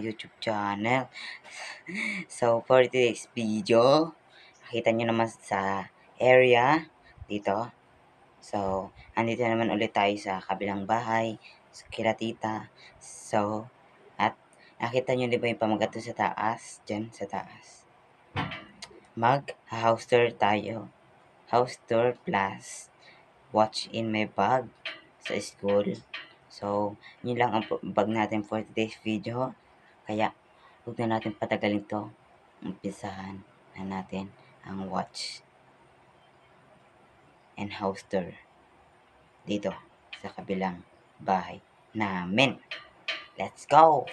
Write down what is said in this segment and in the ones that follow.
YouTube channel. So, for today's video, nakita nyo naman sa area dito. So, andito naman ulit tayo sa kabilang bahay, sa kila tita. So, at nakita nyo di ba yung pamagat sa taas? Diyan sa taas. Mag-house tour tayo. House tour plus watch in my bag sa school. So, yun lang ang bag natin for today's video. Kaya, huwag na natin patagalin to. Umpisahan na natin ang watch and house tour dito sa kabilang bahay namin. Let's go!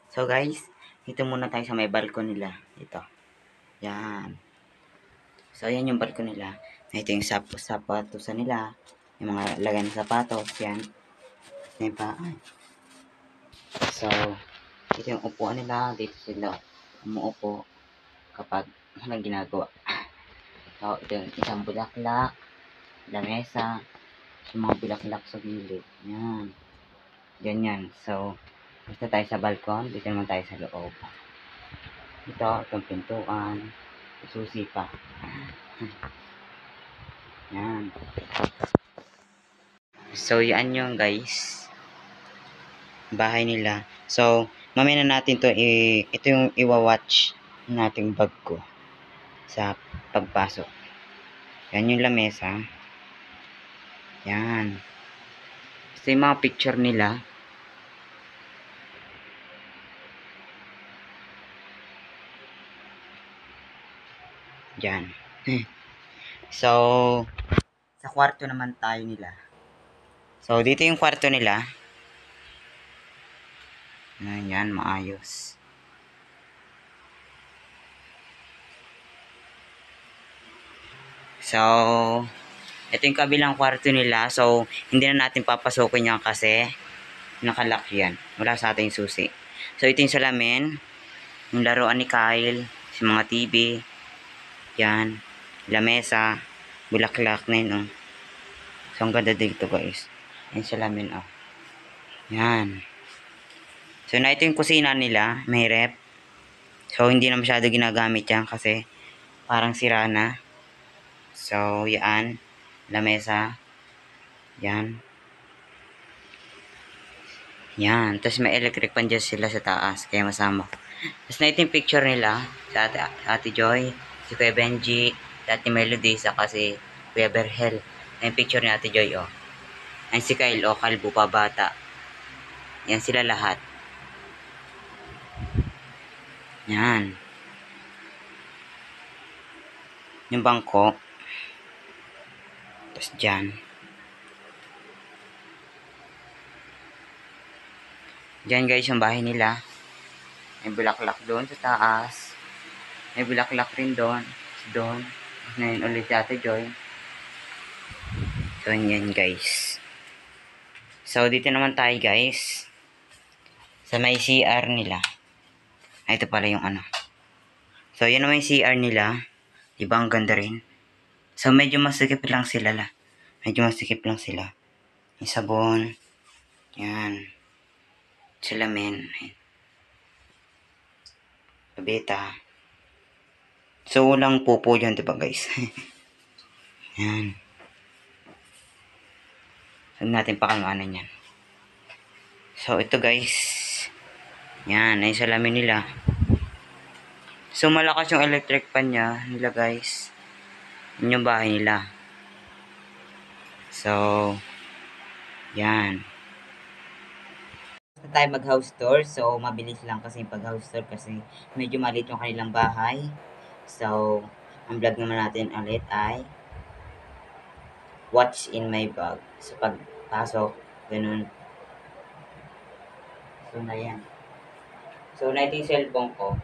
So guys, dito muna tayo sa may balcony nila. Ito. Yan. So ayan yung balcony nila. Ito yung sapatusan nila. Yung mga lagay ng sapatos. Yan. Yan pa. So, ito yung upuan nila. Dito sila umuupo kapag walang ginagawa. So, ito yung isang bulaklak. Lamesa. Yung mga bulaklak sa gilid. Yan. Ganyan. So, basta tayo sa balkon. Dito naman tayo sa loob. Ito, itong pintuan. Susi pa. Yan. So, yan yung guys. Bahay nila. So, mamaya na natin to ito yung iwa-watch nating bag ko sa pagpasok. Yan yung lamesa. Yan. Ito yung mga picture nila. Yan. So, sa kwarto naman tayo nila. So, dito yung kwarto nila. Yan, maayos. So, ito yung kabilang kwarto nila. So, hindi na natin papasukin yan kasi nakalock yan. Wala sa ating susi. So, ito yung salamin. Yung laruan ni Kyle. Si mga TV. Yan. Lamesa. Bulaklak na yun, oh. So, ang ganda dito, guys. Yung salamin, oh. Yan. So, na ito yung kusina nila. May rep. So, hindi na masyado ginagamit yan kasi parang sira na. So, yan. Lamesa. Yan. Yan. Tapos may electric pan dyan sila sa taas. Kaya masama. Tapos na ito yung picture nila. Sa ate Joy. Si Kuya Benji. Si ate Melody. Saka si Kuya Berhel. Yung picture ni ate Joy, oh. Yan si Kyle, oh. Kalbo pa bata. Yan sila lahat. Yan. Yung bangko. Tapos dyan. Dyan guys yung bahay nila. May bulaklak doon sa taas. May bulaklak rin doon. Doon. Ngayon ulit si Ate Joy. So yan guys. So dito naman tayo guys. Sa may CR nila. Ito pala yung ano. So yan naman yung CR nila. Diba ang ganda rin. So medyo masikip lang sila la. Medyo masikip lang sila. Yung sabon. Yan. Salamin. Pabeta. So walang pupo dyan diba guys. Yan. Saan natin pakalanan yan. So ito guys. Yan. Ay salamin nila. So, malakas yung electric pan niya nila guys. Yun yung bahay nila. So, yan. Basta tayo mag-house tour. So, mabilis lang kasi yung pag-house tour kasi medyo maliit yung kanilang bahay. So, ang vlog naman natin ulit ay watch in my bag. So, pagpasok, ganun. So, na yan. So, na ito yung cellphone ko.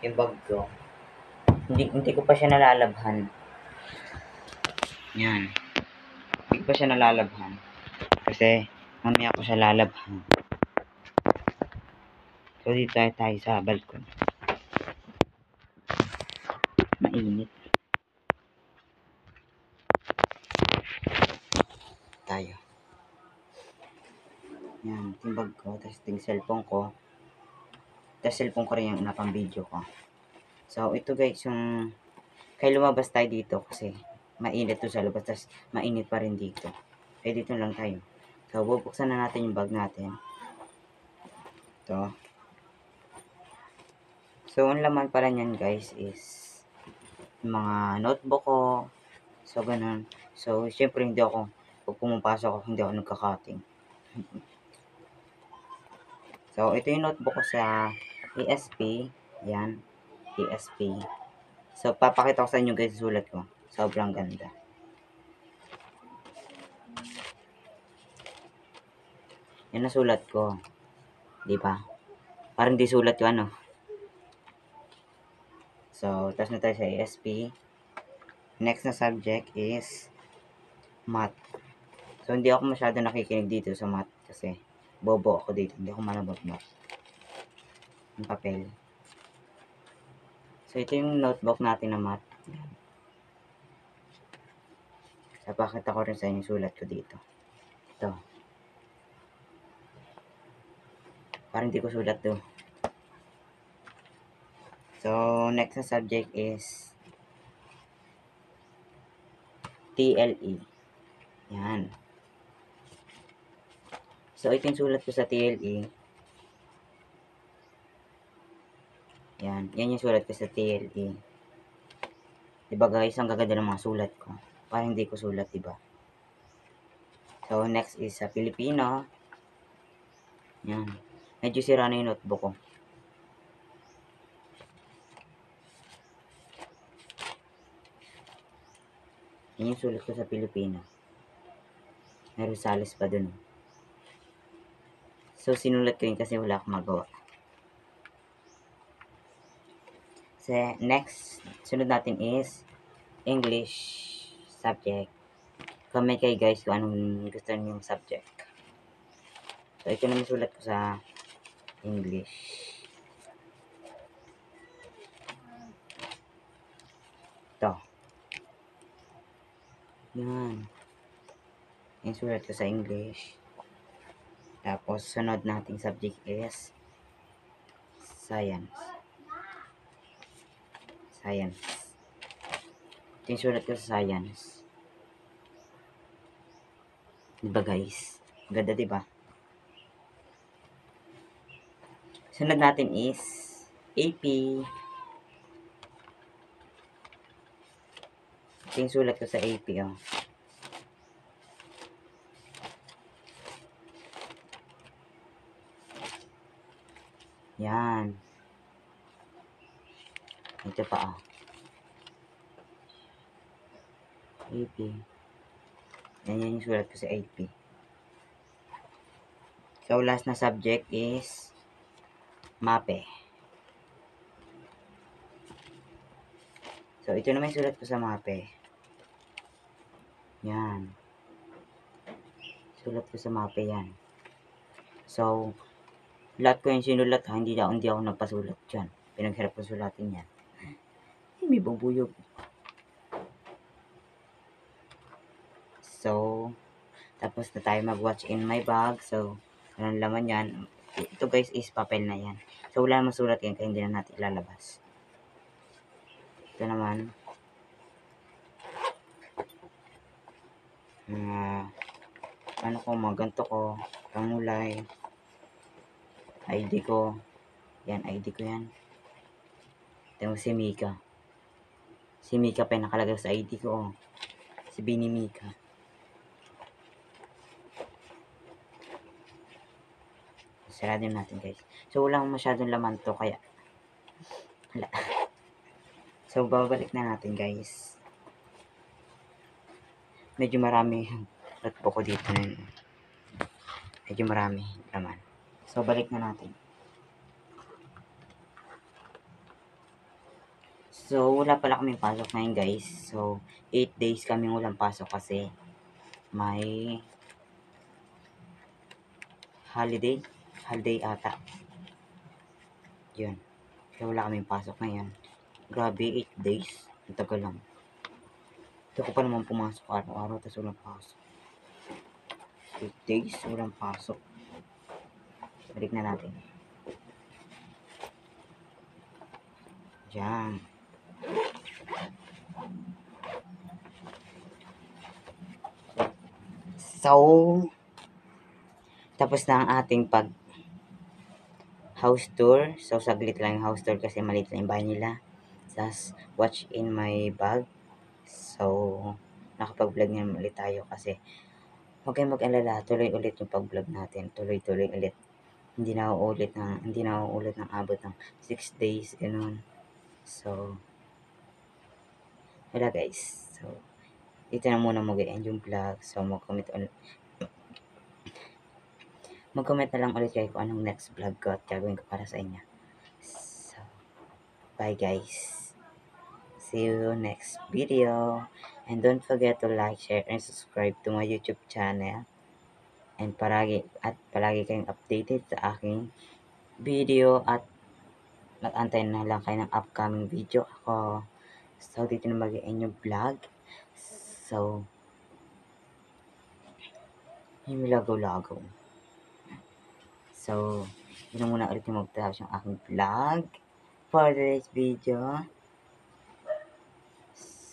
Yung bag ko. Hindi ko pa siya nalalabhan. Yan. Hindi pa siya nalalabhan. Kasi mamaya ko siya lalabhan. So dito tayo sa balkon. Mainit. Tayo. Yan, yung bag ko, tapos yung cellphone ko. Tapos cellphone ko rin yung napang video ko. So ito guys, yung kaya lumabas tayo dito kasi mainit to sa labas, tapos mainit pa rin dito. Kaya dito lang tayo. So bubuksan na natin yung bag natin. Ito. So ang laman pala niyan guys is yung mga notebook ko. So ganun. So syempre hindi ako, pag pumapasok ako, hindi ako nagka-cutting. So ito yung notebook ko sa ESP. Yan. ESP. So papakita ko sa inyo guys sulat ko. Sobrang ganda. Yan ang sulat ko. Di ba? Parang di sulat yung ano. So, tapos na tayo sa ESP. Next na subject is math. So, hindi ako masyado nakikinig dito sa math kasi bobo ako dito. Hindi ako malabot math. Yung papel. So, ito yung notebook natin na math. So, pakita ko rin sa inyo sulat ko dito. Ito. Parang hindi ko sulat to. So, next na subject is TLE. Yan. So, ito yung sulat ko sa TLE. Yan. Yan yung sulat ko sa TLE. Diba guys, ang gaganda ng mga sulat ko. Parang hindi ko sulat, diba? So, next is sa Filipino. Yan. Medyo sira na yung notebook ko. Yan yung sulat ko sa Pilipino. May Rosales pa dun. So, sinulat ko yun kasi wala akong magawa. So, next, sunod natin is English subject. Comment kayo guys kung anong gusto niyo yung subject. So, ito naman sulat ko sa English. Ito. Yan. Yung sulat ko sa English. Tapos, sunod nating subject is Science. Science. Ito yung sulat ko sa Science. Diba guys? Ganda diba? Sunod natin is AP. Ito yung sulat ko sa AP. Oh. Yan. Ito pa oh. AP. Yan yung sulat ko sa AP. So, last na subject is MAPE. So, ito naman yung sulat ko sa MAPE. Yan. Sulat ko sa MAPE yan. So, lahat ko yung sinulat ha. Hindi ako nagpasulat dyan. Pinaghirap ko sulatin yan. Ay, may bubuyog. So, tapos na tayo mag-watch in my bag. So, anong laman yan? Ito guys is papel na yan. So, wala naman sulat yan kaya hindi na natin ilalabas. Ito naman. Ano ko, mga ganito ko. Pangulay. ID ko. Yan, ID ko yan. Ito si Mika. Si Mika pa yung nakalagay sa ID ko. Oh. Si Bini Mika. Sarado natin guys. So, walang masyadong laman to kaya. Wala. So, babalik na natin guys. Medyo marami notebook ko dito na yun. Medyo marami laman. So, balik na natin. So, wala pala kaming pasok ngayon guys. So, 8 days kaming walang pasok kasi may holiday ata. Yun. Kaya wala kaming pasok ngayon. Grabe, 8 days. Ang tagal lang. Ito ko pa naman pumasok araw-araw, tapos walang pasok. 8 days, walang pasok. Balik na natin. Diyan. So, tapos na ang ating house tour. So, saglit lang yung house tour kasi maliit lang yung bahay nila. Tapos, watch in my bag. So, nakapag-vlog nga ulit tayo kasi huwag kayong mag-alala, tuloy ulit yung pag-vlog natin. Tuloy ulit. Hindi na uulit ng abot ng 6 days, ganun. So, wala guys. So, dito na muna mag-end yung vlog. So, mag-comment na lang ulit kayo kung anong next vlog ko at gagawin ko para sa inyo. So, bye guys. See you next video. And don't forget to like, share, and subscribe to my YouTube channel. And palagi kayong updated sa aking video at mag-antay na lang kayo ng upcoming video ako. So, dito na mag-end yung vlog. So, yung lagaw-lagaw. So, yun na muna ulit yung magtapos yung aking vlog for today's video.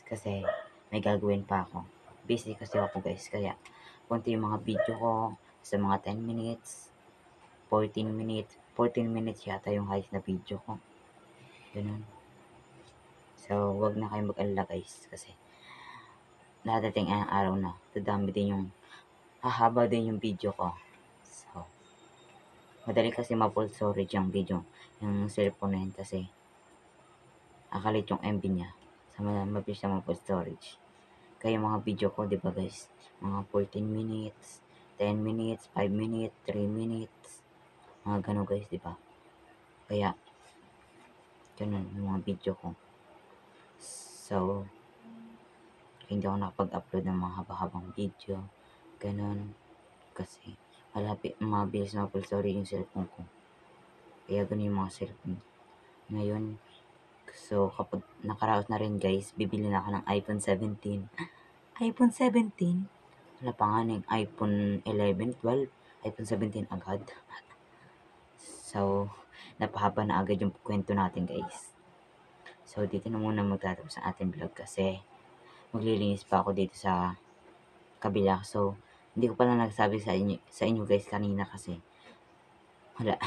Kasi, may gagawin pa ako. Busy kasi ako guys, kaya konti yung mga video ko sa mga 10 minutes, 14 minutes yata yung highest na video ko. Ganun. So, wag na kayong mag-alala guys, kasi dadating ang araw na dadami din yung hahaba din yung video ko. So, madali kasi ma-full storage yung video, yung cellphone na yun kasi akalit yung MB niya. So, mabilis siya ma-full storage. Kaya mga video ko, di ba guys, mga 14 minutes, 10 minutes, 5 minutes, 3 minutes, mga gano'n guys, di ba? Kaya, ganun yung mga video ko. So, hindi ako nakapag-upload ng mga haba-habang video. Ganun. Kasi, mabilis na full storage yung cellphone ko. Kaya ganun yung mga cellphone. Ngayon, so kapag nakaraos na rin guys, bibili na ako ng iPhone 17. iPhone 17? Wala pa nga ng iPhone 11, 12, iPhone 17 agad. So, napahaba na agad yung kwento natin guys. So, dito na muna magtatapos ang ating vlog kasi maglilinis pa ako dito sa kabila. So, hindi ko pala nagsabi sa inyo guys kanina kasi wala,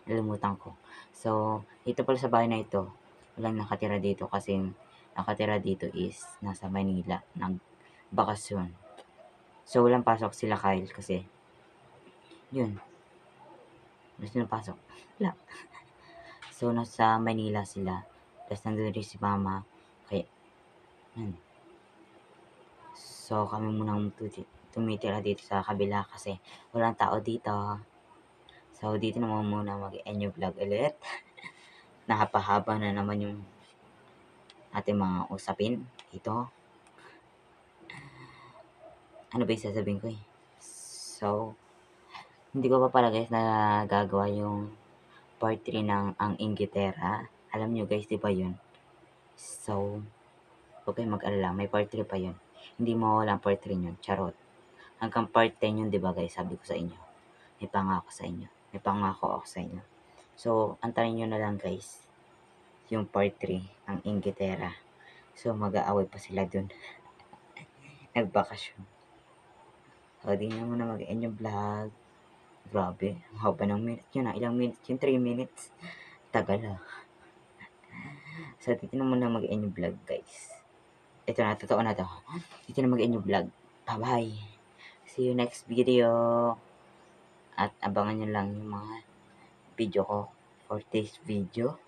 nalimutan ko. So, ito pala sa bahay na ito, walang nakatira dito kasi nakatira dito is nasa Manila, nagbakasyon. So, walang pasok sila Kyle kasi yun, gusto na pasok. Wala. So, nasa Manila sila. Tapos nandun rin si mama. Kaya, yun. So, kami munang tumitira dito sa kabila kasi walang tao dito. So, dito naman muna mag-end yung vlog ulit. Napahaba na naman yung ating mga usapin. Ito. Ano ba yung sasabihin ko eh? So, hindi ko pa pala guys nagagawa yung part 3 ng Ang Ingitera. Alam nyo guys, di ba yun? So, huwag kayong mag-alala, may part 3 pa yun. Hindi mo walang part 3 yun, charot. Hanggang part 10 yun, di ba guys, sabi ko sa inyo. May pangako sa inyo. May pangako ako sa inyo. So, antayin nyo na lang guys, yung part 3 ng Ingitera. So, mag-aaway pa sila dun. Nagbakasyon. So, di na muna mag-end yung vlog. Grabe, ang haba ng minutes yun. Ilang minutes yun? 3 minutes. Tagal ah. So, dito na muna mag-end yung vlog guys. Ito na, totoo na to. Dito na mag-end yung vlog. Bye-bye. See you next video. At abangan nyo lang yung mga video ko for this video.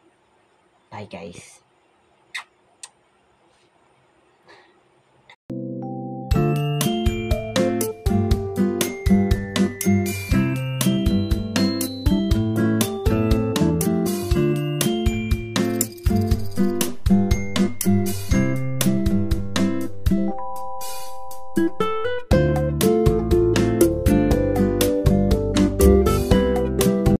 Bye guys.